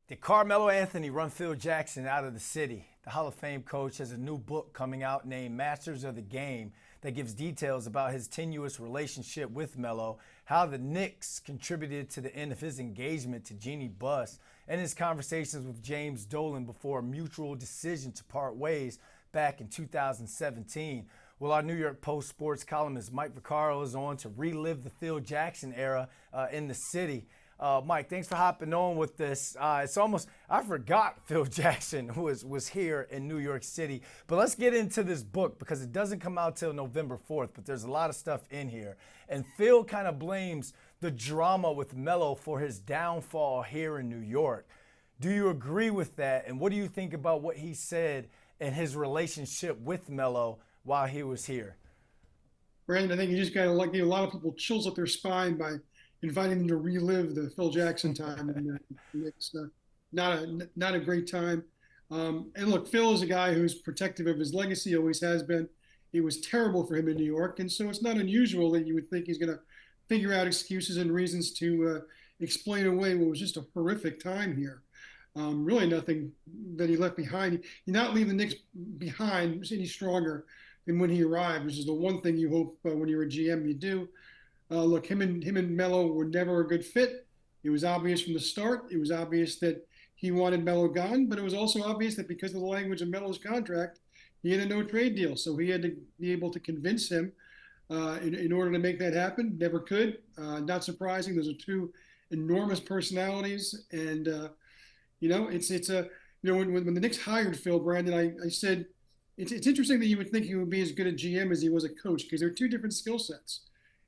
Did Carmelo Anthony run Phil Jackson out of the city? The Hall of Fame coach has a new book coming out named Masters of the Game that gives details about his tenuous relationship with Melo, how the Knicks contributed to the end of his engagement to Jeannie Buss, and his conversations with James Dolan before a mutual decision to part ways back in 2017. Well, our New York Post sports columnist Mike Vaccaro is on to relive the Phil Jackson era in the city. Mike, thanks for hopping on with this. It's almost, I forgot Phil Jackson was here in New York City. But let's get into this book because it doesn't come out till November 4th, but there's a lot of stuff in here. And Phil kind of blames the drama with Melo for his downfall here in New York. Do you agree with that? And what do you think about what he said and his relationship with Melo while he was here? Brandon, I think you just got to give a lot of people chills up their spine by inviting them to relive the Phil Jackson time. And it's not a great time. And look, Phil is a guy who's protective of his legacy, always has been. It was terrible for him in New York. And so it's not unusual that you would think he's going to figure out excuses and reasons to explain away what was just a horrific time here. Really nothing that he left behind. You not leave the Knicks behind any stronger than when he arrived, which is the one thing you hope when you're a GM you do. Look, him and Melo were never a good fit. It was obvious from the start. It was obvious that he wanted Melo gone, but it was also obvious that because of the language of Melo's contract, he had a no-trade deal. So he had to be able to convince him in order to make that happen. Never could. Not surprising. Those are two enormous personalities, and it's a when the Knicks hired Phil, Brandon, I said it's interesting that you would think he would be as good a GM as he was a coach because they're two different skill sets.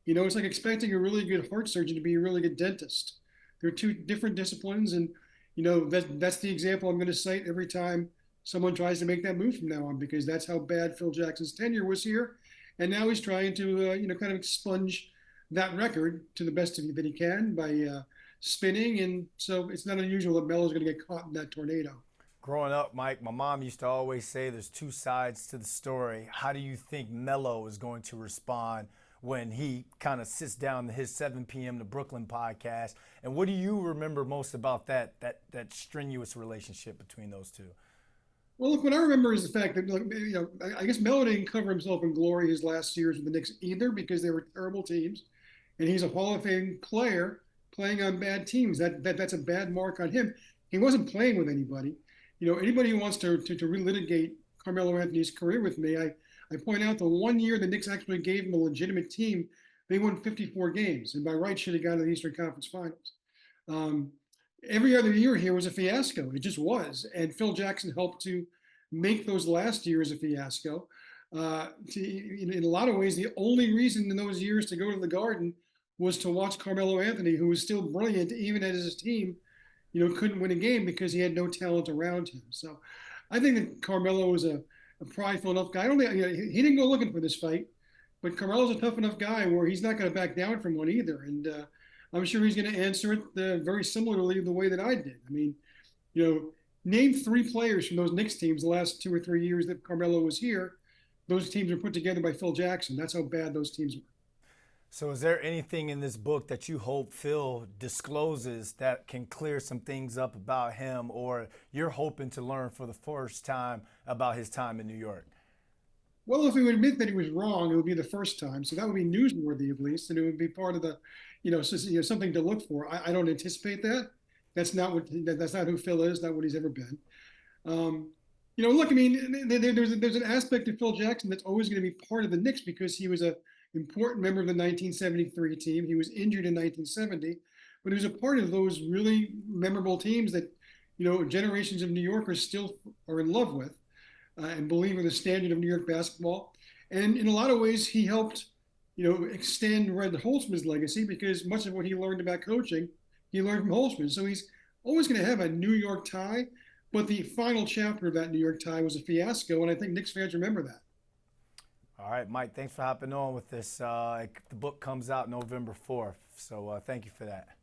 It's like expecting a really good heart surgeon to be a really good dentist. They're two different disciplines, and that's the example I'm going to cite every time someone tries to make that move from now on, because that's how bad Phil Jackson's tenure was here, and now he's trying to kind of expunge that record to the best that he can by spinning, and so it's not unusual that Melo's going to get caught in that tornado. Growing up, Mike, my mom used to always say there's two sides to the story. How do you think Melo is going to respond when he kind of sits down to his 7 p.m. to Brooklyn podcast? And what do you remember most about that strenuous relationship between those two? Well, look, what I remember is the fact that, I guess Melo didn't cover himself in glory his last years with the Knicks either, because they were terrible teams. And he's a Hall of Fame player playing on bad teams. That's a bad mark on him. He wasn't playing with anybody. Anybody who wants to relitigate Carmelo Anthony's career with me, I point out the 1 year the Knicks actually gave him a legitimate team, they won 54 games, and by right should have gone to the Eastern Conference Finals. Every other year here was a fiasco. It just was. And Phil Jackson helped to make those last years a fiasco. In a lot of ways, the only reason in those years to go to the Garden was to watch Carmelo Anthony, who was still brilliant, even as his team, couldn't win a game because he had no talent around him. So I think that Carmelo was a prideful enough guy. I don't think he didn't go looking for this fight, but Carmelo's a tough enough guy where he's not going to back down from one either. And I'm sure he's going to answer it very similarly the way that I did. I mean, name 3 players from those Knicks teams the last 2 or 3 years that Carmelo was here. Those teams were put together by Phil Jackson. That's how bad those teams were. So is there anything in this book that you hope Phil discloses that can clear some things up about him, or you're hoping to learn for the first time about his time in New York? Well, if he would admit that he was wrong, it would be the first time. So that would be newsworthy at least, and it would be part of the, something to look for. I don't anticipate that. That's not who Phil is, not what he's ever been. Look, I mean, there's an aspect of Phil Jackson that's always going to be part of the Knicks because he was a important member of the 1973 team. He was injured in 1970, but he was a part of those really memorable teams that, generations of New Yorkers still are in love with and believe in the standard of New York basketball. And in a lot of ways, he helped, extend Red Holzman's legacy because much of what he learned about coaching, he learned from Holzman. So he's always going to have a New York tie, but the final chapter of that New York tie was a fiasco, and I think Knicks fans remember that. All right, Mike, thanks for hopping on with this. The book comes out November 4th, so thank you for that.